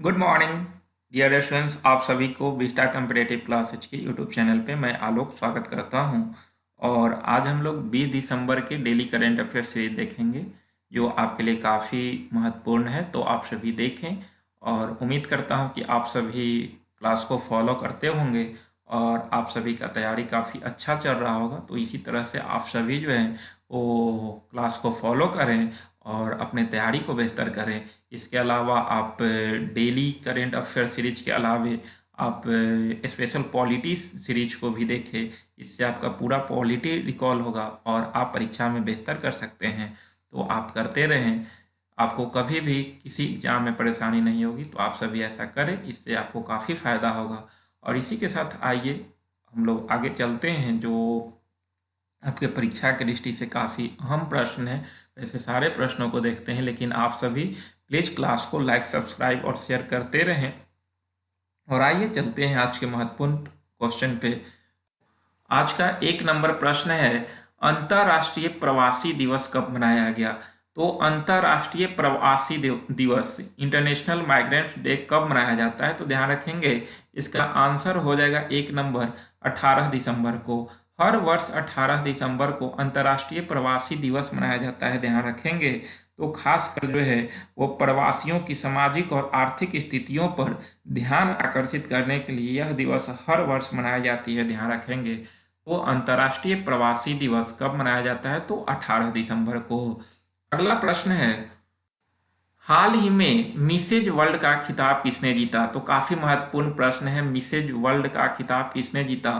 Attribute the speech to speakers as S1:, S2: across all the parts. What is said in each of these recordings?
S1: Good morning dear students. आप सभी को विस्टा कम्पिटेटिव क्लासेज के यूट्यूब चैनल पे मैं आलोक स्वागत करता हूं। और आज हम लोग 20 दिसंबर के डेली करंट अफेयर सीरीज देखेंगे जो आपके लिए काफ़ी महत्वपूर्ण है, तो आप सभी देखें। और उम्मीद करता हूं कि आप सभी क्लास को फॉलो करते होंगे और आप सभी का तैयारी काफ़ी अच्छा चल रहा होगा। तो इसी तरह से आप सभी जो है वो क्लास को फॉलो करें और अपने तैयारी को बेहतर करें। इसके अलावा आप डेली करेंट अफेयर सीरीज के अलावे आप स्पेशल पॉलिटी सीरीज को भी देखें। इससे आपका पूरा पॉलिटी रिकॉल होगा और आप परीक्षा में बेहतर कर सकते हैं। तो आप करते रहें, आपको कभी भी किसी एग्जाम में परेशानी नहीं होगी। तो आप सभी ऐसा करें, इससे आपको काफ़ी फ़ायदा होगा। और इसी के साथ आइए हम लोग आगे चलते हैं, जो आपके परीक्षा की दृष्टि से काफ़ी अहम प्रश्न है। वैसे सारे प्रश्नों को देखते हैं, लेकिन आप सभी प्लीज़ क्लास को लाइक, सब्सक्राइब और शेयर करते रहें। और आइए चलते हैं आज के महत्वपूर्ण क्वेश्चन पे। आज का 1 नंबर प्रश्न है, अंतर्राष्ट्रीय प्रवासी दिवस कब मनाया गया? तो अंतर्राष्ट्रीय प्रवासी दिवस, इंटरनेशनल माइग्रेंट्स डे, कब मनाया जाता है? तो ध्यान रखेंगे इसका आंसर हो जाएगा 1 नंबर 18 दिसंबर को। हर वर्ष 18 दिसंबर को अंतर्राष्ट्रीय प्रवासी दिवस मनाया जाता है, ध्यान रखेंगे। तो खासकर जो है वो प्रवासियों की सामाजिक और आर्थिक स्थितियों पर ध्यान आकर्षित करने के लिए यह दिवस हर वर्ष मनाई जाती है, ध्यान रखेंगे। तो अंतर्राष्ट्रीय प्रवासी दिवस कब मनाया जाता है? तो 18 दिसंबर को। अगला प्रश्न है, हाल ही में मिसेज वर्ल्ड का खिताब किसने जीता? तो काफ़ी महत्वपूर्ण प्रश्न है, मिसेज वर्ल्ड का खिताब किसने जीता?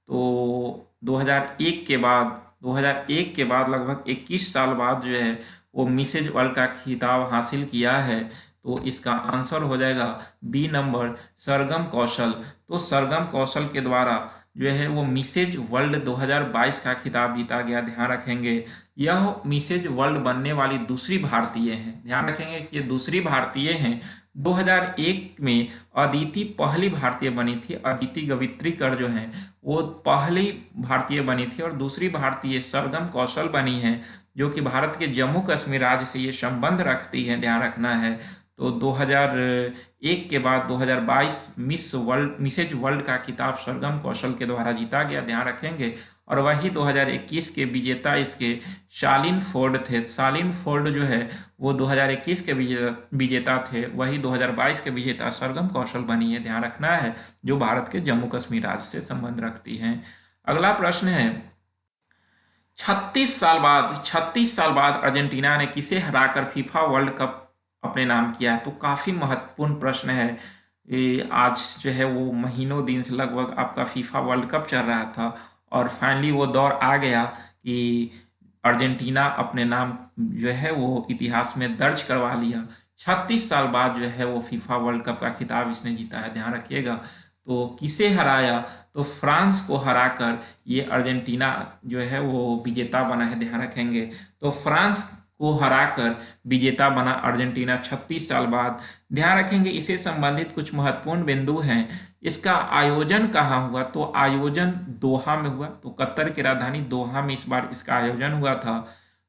S1: तो 2001 के बाद लगभग 21 साल बाद जो है वो मिसेज वर्ल्ड का खिताब हासिल किया है। तो इसका आंसर हो जाएगा बी नंबर, सरगम कौशल। तो सरगम कौशल के द्वारा जो है वो मिसेज वर्ल्ड 2022 का खिताब जीता गया, ध्यान रखेंगे। यह मिसेज वर्ल्ड बनने वाली दूसरी भारतीय हैं, ध्यान रखेंगे कि ये दूसरी भारतीय हैं। 2001 में अदिति पहली भारतीय बनी थी, अदिति गवित्रीकर जो हैं वो पहली भारतीय बनी थी। और दूसरी भारतीय सरगम कौशल बनी है, जो कि भारत के जम्मू कश्मीर राज्य से ये संबंध रखती है, ध्यान रखना है। तो 2001 के बाद 2022 मिसेज वर्ल्ड का खिताब सरगम कौशल के द्वारा जीता गया, ध्यान रखेंगे। और वही 2021 के विजेता इसके शालीन फोर्ड थे। शालीन फोर्ड जो है वो 2021 के विजेता थे, वही 2022 के विजेता सरगम कौशल बनी है, ध्यान रखना है, जो भारत के जम्मू कश्मीर राज्य से संबंध रखती हैं। अगला प्रश्न है, 36 साल बाद अर्जेंटीना ने किसे हराकर फीफा वर्ल्ड कप अपने नाम किया है? तो काफ़ी महत्वपूर्ण प्रश्न है। ये आज जो है वो महीनों दिन से लगभग आपका फीफा वर्ल्ड कप चल रहा था और फाइनली वो दौर आ गया कि अर्जेंटीना अपने नाम जो है वो इतिहास में दर्ज करवा लिया। 36 साल बाद जो है वो फीफा वर्ल्ड कप का खिताब इसने जीता है, ध्यान रखिएगा। तो किसे हराया? तो फ्रांस को हराकर ये अर्जेंटीना जो है वो विजेता बना है, ध्यान रखेंगे। तो फ्रांस को हराकर विजेता बना अर्जेंटीना 36 साल बाद, ध्यान रखेंगे। इससे संबंधित कुछ महत्वपूर्ण बिंदु हैं। इसका आयोजन कहाँ हुआ? तो आयोजन दोहा में हुआ। तो कतर की राजधानी दोहा में इस बार इसका आयोजन हुआ था।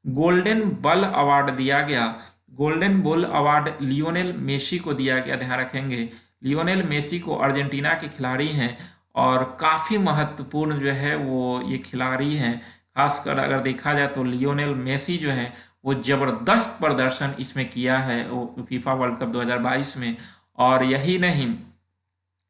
S1: गोल्डन बॉल अवार्ड दिया गया, golden ball award Lionel Messi को दिया गया, ध्यान रखेंगे। लियोनेल मेसी को अर्जेंटीना के खिलाड़ी हैं और काफ़ी महत्वपूर्ण जो है वो ये खिलाड़ी हैं। खासकर अगर देखा जाए तो लियोनेल मेसी जो है वो ज़बरदस्त प्रदर्शन इसमें किया है वो फीफा वर्ल्ड कप 2022 में। और यही नहीं,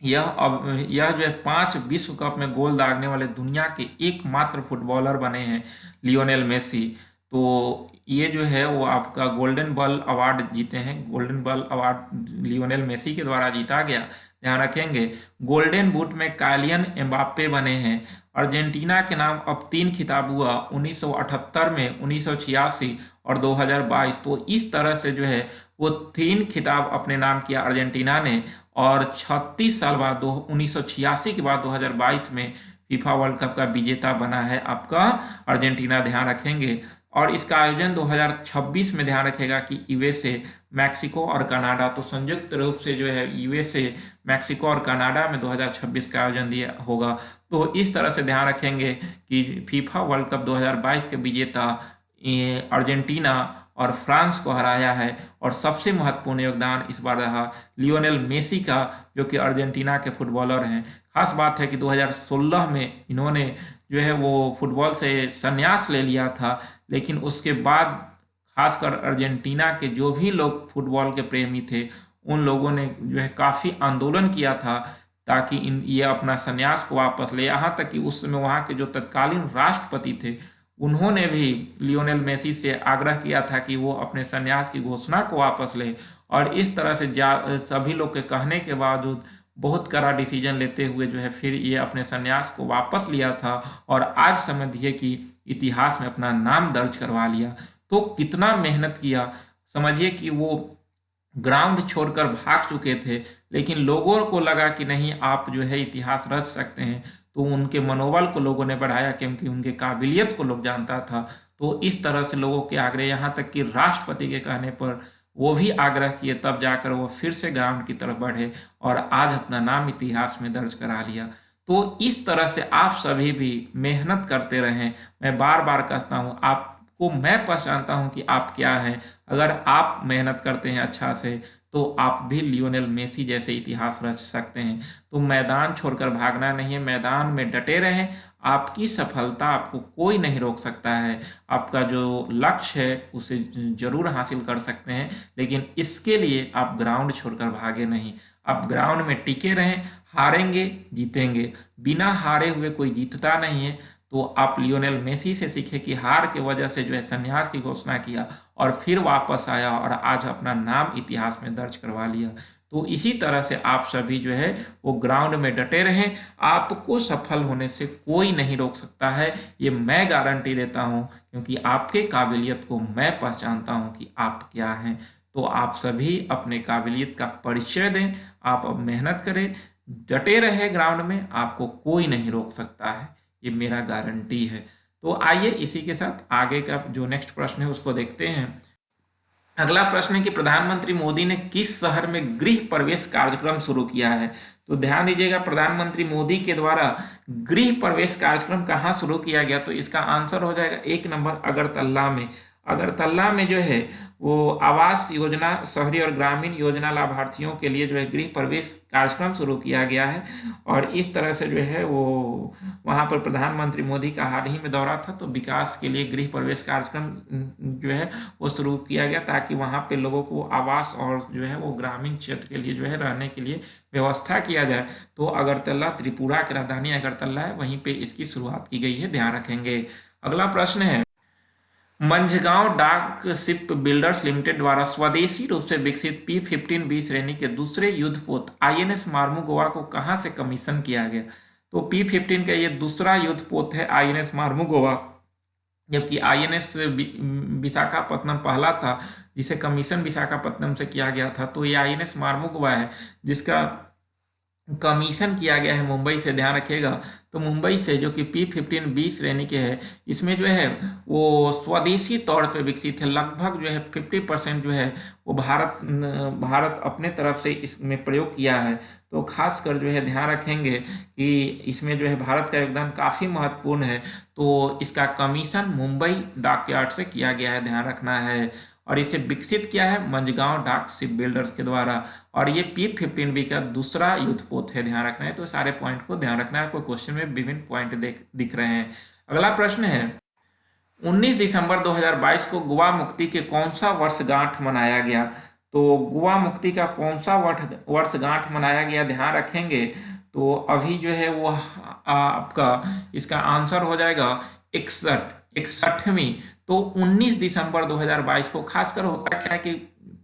S1: यह जो है 5 विश्व कप में गोल दागने वाले दुनिया के एकमात्र फुटबॉलर बने हैं लियोनेल मेसी। तो ये जो है वो आपका गोल्डन बॉल अवार्ड जीते हैं, golden ball award Lionel Messi के द्वारा जीता गया, ध्यान रखेंगे। गोल्डन बूट में कालियन एम्बाप्पे बने हैं। अर्जेंटीना के नाम अब 3 खिताब हुआ, 1978 में, 1986 और 2022। तो इस तरह से जो है वो 3 खिताब अपने नाम किया अर्जेंटीना ने। और 36 साल बाद 1986 के बाद 2022 में फीफा वर्ल्ड कप का विजेता बना है आपका अर्जेंटीना, ध्यान रखेंगे। और इसका आयोजन 2026 में, ध्यान रखेगा कि यूएसए, मैक्सिको और कनाडा, तो संयुक्त रूप से जो है यूएसए, मैक्सिको और कनाडा में 2026 का आयोजन दिया होगा। तो इस तरह से ध्यान रखेंगे कि फीफा वर्ल्ड कप 2022 के विजेता अर्जेंटीना और फ्रांस को हराया है। और सबसे महत्वपूर्ण योगदान इस बार रहा लियोनेल मेसी का, जो कि अर्जेंटीना के फुटबॉलर हैं। खास बात है कि 2016 में इन्होंने जो है वो फुटबॉल से संन्यास ले लिया था, लेकिन उसके बाद खासकर अर्जेंटीना के जो भी लोग फुटबॉल के प्रेमी थे उन लोगों ने जो है काफ़ी आंदोलन किया था ताकि ये अपना संन्यास को वापस ले। यहाँ तक कि उस समय वहाँ के जो तत्कालीन राष्ट्रपति थे उन्होंने भी लियोनेल मेसी से आग्रह किया था कि वो अपने संन्यास की घोषणा को वापस ले। और इस तरह से सभी लोग के कहने के बावजूद बहुत कड़ा डिसीजन लेते हुए जो है फिर ये अपने संन्यास को वापस लिया था और आज समझिए कि इतिहास में अपना नाम दर्ज करवा लिया। तो कितना मेहनत किया, समझिए कि वो ग्राउंड छोड़कर भाग चुके थे, लेकिन लोगों को लगा कि नहीं आप जो है इतिहास रच सकते हैं, तो उनके मनोबल को लोगों ने बढ़ाया क्योंकि उनके काबिलियत को लोग जानता था। तो इस तरह से लोगों के आग्रह, यहाँ तक कि राष्ट्रपति के कहने पर वो भी आग्रह किए, तब जाकर वो फिर से ग्राउंड की तरफ बढ़े और आज अपना नाम इतिहास में दर्ज करा लिया। तो इस तरह से आप सभी भी मेहनत करते रहें। मैं बार बार कहता हूँ, आपको मैं पहचानता हूँ कि आप क्या हैं। अगर आप मेहनत करते हैं अच्छा से तो आप भी लियोनेल मेसी जैसे इतिहास रच सकते हैं। तो मैदान छोड़कर भागना नहीं है, मैदान में डटे रहें। आपकी सफलता आपको कोई नहीं रोक सकता है। आपका जो लक्ष्य है उसे जरूर हासिल कर सकते हैं, लेकिन इसके लिए आप ग्राउंड छोड़कर भागे नहीं। आप ग्राउंड में टिके रहें। हारेंगे जीतेंगे, बिना हारे हुए कोई जीतता नहीं है। तो आप लियोनेल मेसी से सीखे कि हार के वजह से जो है संन्यास की घोषणा किया और फिर वापस आया और आज अपना नाम इतिहास में दर्ज करवा लिया। तो इसी तरह से आप सभी जो है वो ग्राउंड में डटे रहें। आपको सफल होने से कोई नहीं रोक सकता है, ये मैं गारंटी देता हूँ, क्योंकि आपके काबिलियत को मैं पहचानता हूँ कि आप क्या हैं। तो आप सभी अपने काबिलियत का परिचय दें, आप अब मेहनत करें, डटे रहे ग्राउंड में, आपको कोई नहीं रोक सकता है, ये मेरा गारंटी है। तो आइए इसी के साथ आगे का जो नेक्स्ट प्रश्न है उसको देखते हैं। अगला प्रश्न है कि प्रधानमंत्री मोदी ने किस शहर में गृह प्रवेश कार्यक्रम शुरू किया है। तो ध्यान दीजिएगा, प्रधानमंत्री मोदी के द्वारा गृह प्रवेश कार्यक्रम कहाँ शुरू किया गया, तो इसका आंसर हो जाएगा 1 नंबर अगरतला में। अगरतला में जो है वो आवास योजना, शहरी और ग्रामीण योजना लाभार्थियों के लिए जो है गृह प्रवेश कार्यक्रम शुरू किया गया है। और इस तरह से जो है वो वहाँ पर प्रधानमंत्री मोदी का हाल ही में दौरा था, तो विकास के लिए गृह प्रवेश कार्यक्रम जो है वो शुरू किया गया ताकि वहाँ पे लोगों को आवास और जो है वो ग्रामीण क्षेत्र के लिए जो है रहने के लिए व्यवस्था किया जाए। तो अगरतला त्रिपुरा की राजधानी अगरतला है, वहीं पे इसकी शुरुआत की गई है, ध्यान रखेंगे। अगला प्रश्न है, मंझगांव डाक शिप बिल्डर्स लिमिटेड द्वारा स्वदेशी रूप से विकसित P-15B श्रेणी के दूसरे युद्धपोत INS मार्मुगोवा को कहां से कमीशन किया गया। तो P-15 का ये दूसरा युद्धपोत है INS मार्मुगोवा, जबकि INS विशाखापत्तनम पहला था जिसे कमीशन विशाखापत्तनम से किया गया था। तो ये INS मार्मुगोवा है जिसका कमीशन किया गया है मुंबई से, ध्यान रखिएगा। तो मुंबई से, जो कि P-15B श्रेणी के है, इसमें जो है वो स्वदेशी तौर पे विकसित है। लगभग जो है 50% जो है वो भारत अपने तरफ से इसमें प्रयोग किया है। तो खासकर जो है ध्यान रखेंगे कि इसमें जो है भारत का योगदान काफ़ी महत्वपूर्ण है। तो इसका कमीशन मुंबई डॉकयार्ड से किया गया है, ध्यान रखना है। और इसे विकसित किया है मंझगांव डाक शिप बिल्डर्स के द्वारा। और ये P-15B का दूसरा युद्धपोत है, ध्यान रखना है। तो सारे पॉइंट को ध्यान रखना है, आपको क्वेश्चन में विभिन्न पॉइंट दिख रहे हैं। अगला प्रश्न है, 19 दिसंबर 2022 को गोवा मुक्ति के कौन सा वर्षगांठ मनाया गया। तो गोवा मुक्ति का कौन सा वर्षगांठ मनाया गया, ध्यान रखेंगे। तो अभी जो है वो आपका इसका आंसर हो जाएगा 61वीं। तो 19 दिसंबर 2022 को खासकर होता क्या है कि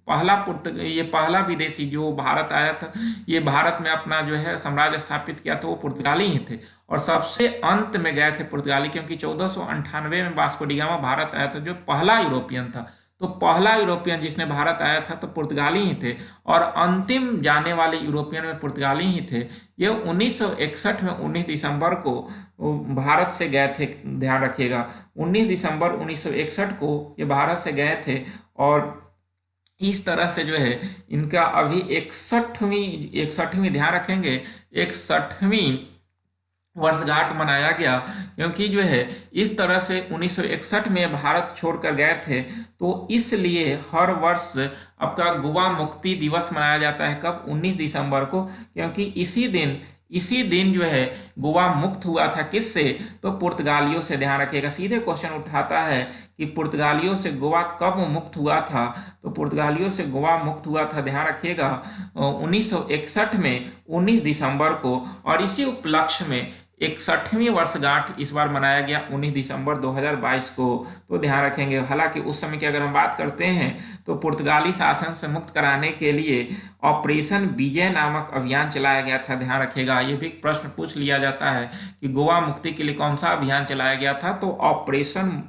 S1: पहला विदेशी जो भारत आया था, ये भारत में अपना जो है साम्राज्य स्थापित किया था, वो पुर्तगाली ही थे। और सबसे अंत में गए थे पुर्तगाली, क्योंकि 1498 में वास्को डी गामा भारत आया था जो पहला यूरोपियन था। तो पहला यूरोपियन जिसने भारत आया था तो पुर्तगाली ही थे, और अंतिम जाने वाले यूरोपियन में पुर्तगाली ही थे। ये 1961 में 19 दिसंबर को भारत से गए थे, ध्यान रखिएगा। 19 दिसंबर 1961 को ये भारत से गए थे। और इस तरह से जो है इनका अभी 61वीं ध्यान रखेंगे 61वीं वर्षगांठ मनाया गया, क्योंकि जो है इस तरह से 1961 में भारत छोड़कर गए थे, तो इसलिए हर वर्ष आपका गोवा मुक्ति दिवस मनाया जाता है। कब? 19 दिसंबर को, क्योंकि इसी दिन जो है गोवा मुक्त हुआ था। किससे? तो पुर्तगालियों से। ध्यान रखिएगा, सीधे क्वेश्चन उठाता है कि पुर्तगालियों से गोवा कब मुक्त हुआ था, तो पुर्तगालियों से गोवा मुक्त हुआ था, ध्यान रखिएगा, 1961 में 19 दिसंबर को। और इसी उपलक्ष्य में 61वीं वर्षगांठ इस बार मनाया गया 19 दिसंबर 2022 को। तो ध्यान रखेंगे, हालांकि उस समय की अगर हम बात करते हैं तो पुर्तगाली शासन से मुक्त कराने के लिए ऑपरेशन विजय नामक अभियान चलाया गया था। ध्यान रखिएगा, ये भी प्रश्न पूछ लिया जाता है कि गोवा मुक्ति के लिए कौन सा अभियान चलाया गया था, तो ऑपरेशन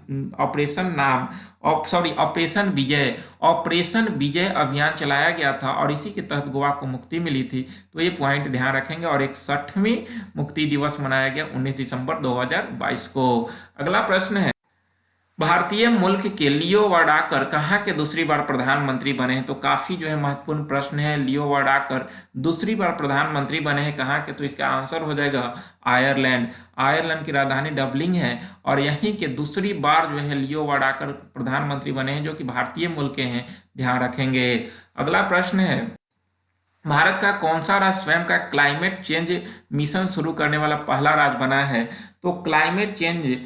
S1: विजय अभियान चलाया गया था, और इसी के तहत गोवा को मुक्ति मिली थी। तो ये पॉइंट ध्यान रखेंगे। और 61वीं मुक्ति दिवस मनाया गया 19 दिसंबर 2022 को। अगला प्रश्न है, भारतीय मुल्क के लियो वार्डाकर कहाँ के दूसरी बार प्रधानमंत्री बने हैं? तो काफी जो है महत्वपूर्ण प्रश्न है। लियो वार्डाकर दूसरी बार प्रधानमंत्री बने हैं कहाँ के? तो इसका आंसर हो जाएगा आयरलैंड। आयरलैंड की राजधानी डबलिन है, और यहीं के दूसरी बार जो है लियो वार्डाकर प्रधानमंत्री बने हैं, जो कि भारतीय मुल्क के हैं। ध्यान रखेंगे। अगला प्रश्न है, भारत का कौन सा राज्य स्वयं का क्लाइमेट चेंज मिशन शुरू करने वाला पहला राज्य बना है? तो क्लाइमेट चेंज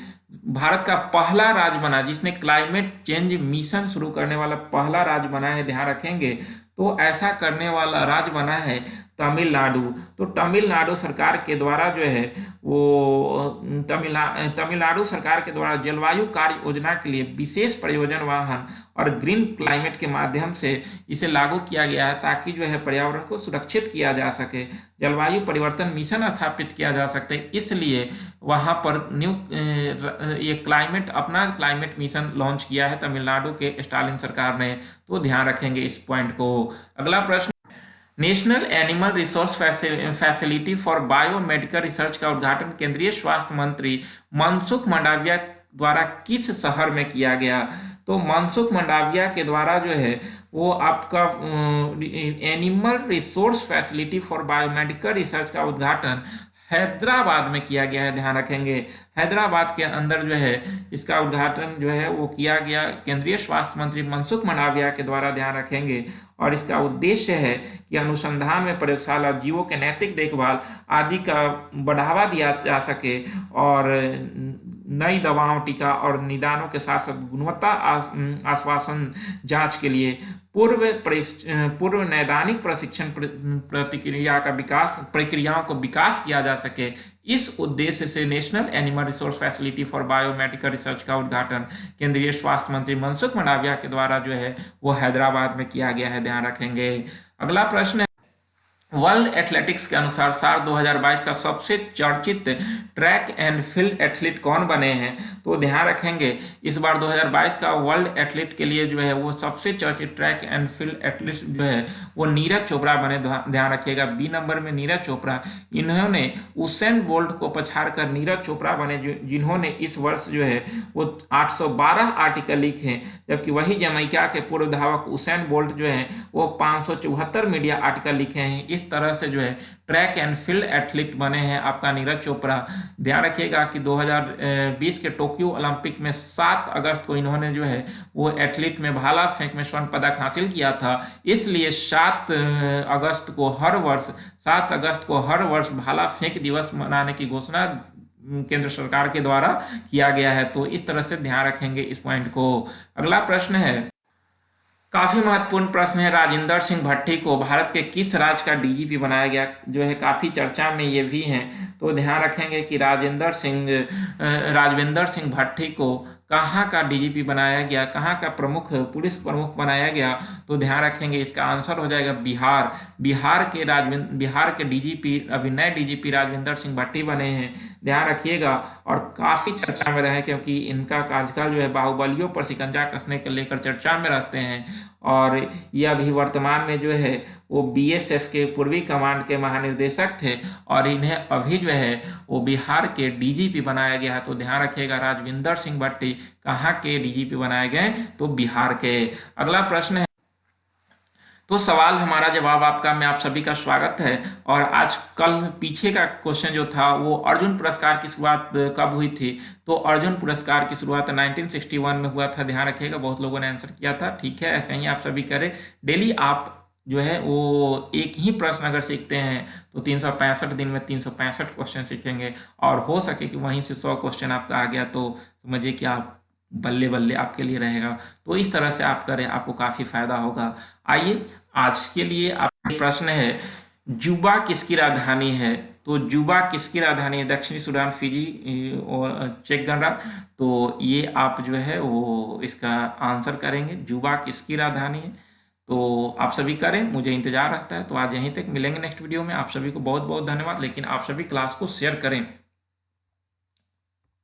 S1: भारत का पहला राज्य बना जिसने क्लाइमेट चेंज मिशन शुरू करने वाला पहला राज्य बना है। ध्यान रखेंगे, तो ऐसा करने वाला राज्य बना है तमिलनाडु। तो तमिलनाडु सरकार के द्वारा जो है वो तमिलनाडु सरकार के द्वारा जलवायु कार्य योजना के लिए विशेष प्रयोजन वाहन और ग्रीन क्लाइमेट के माध्यम से इसे लागू किया गया है, ताकि जो है पर्यावरण को सुरक्षित किया जा सके, जलवायु परिवर्तन मिशन स्थापित किया जा सकते। इसलिए वहाँ पर ये अपना क्लाइमेट मिशन लॉन्च किया है तमिलनाडु के स्टालिन सरकार ने। तो ध्यान रखेंगे इस पॉइंट को। अगला प्रश्न, national animal resource facility for biomedical research का उद्घाटन केंद्रीय स्वास्थ्य मंत्री मनसुख मंडाविया द्वारा किस शहर में किया गया? तो मनसुख मंडाविया के द्वारा जो है वो आपका animal resource facility for biomedical research का उद्घाटन हैदराबाद में किया गया है। ध्यान रखेंगे, हैदराबाद के अंदर जो है इसका उद्घाटन जो है वो किया गया केंद्रीय स्वास्थ्य मंत्री मनसुख मंडाविया के द्वारा। ध्यान रखेंगे, और इसका उद्देश्य है कि अनुसंधान में प्रयोगशाला, जीवों के नैतिक देखभाल आदि का बढ़ावा दिया जा सके, और नई दवाओं, टीका और निदानों के साथ साथ गुणवत्ता आश्वासन जांच के लिए पूर्व नैदानिक प्रशिक्षण प्रक्रियाओं को विकास किया जा सके। इस उद्देश्य से national animal resource facility for biomedical research का उद्घाटन केंद्रीय स्वास्थ्य मंत्री मनसुख मंडाविया के द्वारा जो है वो हैदराबाद में किया गया है। ध्यान रखेंगे। अगला प्रश्न है, वर्ल्ड एथलेटिक्स के अनुसार साल 2022 का सबसे चर्चित ट्रैक एंड फील्ड एथलीट कौन बने हैं? तो ध्यान रखेंगे, इस बार 2022 का वर्ल्ड एथलीट के लिए जो है वो सबसे चर्चित ट्रैक एंड फील्ड एथलीट जो है वो नीरज चोपड़ा बने। ध्यान रखिएगा, बी नंबर में नीरज चोपड़ा। इन्होंने उसेन बोल्ट को पछाड़ कर नीरज चोपड़ा बने, जिन्होंने इस वर्ष जो है वो 812 आर्टिकल लिखे हैं, जबकि वही जमैका के पूर्व धावक उसेन बोल्ट जो है वो 574 मीडिया आर्टिकल लिखे हैं। इस तरह से जो है ट्रैक एंड फील्ड एथलीट बने हैं आपका नीरज चोपड़ा। ध्यान रखिएगा कि 2020 के टोक्यो ओलंपिक में 7 अगस्त को इन्होंने जो है वो एथलीट में भाला फेंक में स्वर्ण पदक हासिल किया था। इसलिए 7 अगस्त को हर वर्ष भाला फेंक दिवस मनाने की घोषणा केंद्र सरकार के द्वारा किया गया है। तो इस तरह से ध्यान रखेंगे इस पॉइंट को। अगला प्रश्न है, काफी महत्वपूर्ण प्रश्न है, राजेंद्र सिंह भट्टी को भारत के किस राज्य का डीजीपी बनाया गया? जो है काफी चर्चा में ये भी हैं। तो ध्यान रखेंगे कि राजविंदर सिंह भट्टी को कहाँ का डीजीपी बनाया गया, कहाँ का पुलिस प्रमुख बनाया गया? तो ध्यान रखेंगे, इसका आंसर हो जाएगा बिहार। बिहार के डीजीपी, अभी नए डीजीपी राजविंदर सिंह भट्टी बने हैं। ध्यान रखिएगा, और काफी चर्चा में रहे क्योंकि इनका कार्यकाल जो है बाहुबलियों पर शिकंजा कसने के लेकर चर्चा में रहते हैं, और यह अभी वर्तमान में जो है वो बीएसएफ के पूर्वी कमांड के महानिर्देशक थे, और इन्हें अभी जो है वो बिहार के डीजीपी बनाया गया है। तो ध्यान रखिएगा, राजविंदर सिंह भट्टी कहाँ के डीजीपी बनाए गए? तो बिहार के। अगला प्रश्न है, तो सवाल हमारा जवाब आपका में आप सभी का स्वागत है। और आज कल पीछे का क्वेश्चन जो था वो अर्जुन पुरस्कार की शुरुआत कब हुई थी। तो अर्जुन पुरस्कार की शुरुआत 1961 में हुआ था, ध्यान रखिएगा। बहुत लोगों ने आंसर किया था, ठीक है, ऐसे ही आप सभी करें। डेली आप जो है वो एक ही प्रश्न अगर सीखते हैं तो 365 दिन में 365 क्वेश्चन सीखेंगे। और हो सके कि वहीं से 100 क्वेश्चन आपका आ गया तो समझिए कि आप बल्ले बल्ले आपके लिए रहेगा। तो इस तरह से आप करें, आपको काफ़ी फायदा होगा। आइए आज के लिए आपका प्रश्न है, जुबा किसकी राजधानी है। तो जुबा किसकी राजधानी है, दक्षिणी सूडान, फिजी और चेक गणराज्य। तो ये आप जो है वो इसका आंसर करेंगे, जुबा किसकी राजधानी है। तो आप सभी करें, मुझे इंतजार रहता है। तो आज यहीं तक, मिलेंगे नेक्स्ट वीडियो में। आप सभी को बहुत बहुत धन्यवाद। लेकिन आप सभी क्लास को शेयर करें।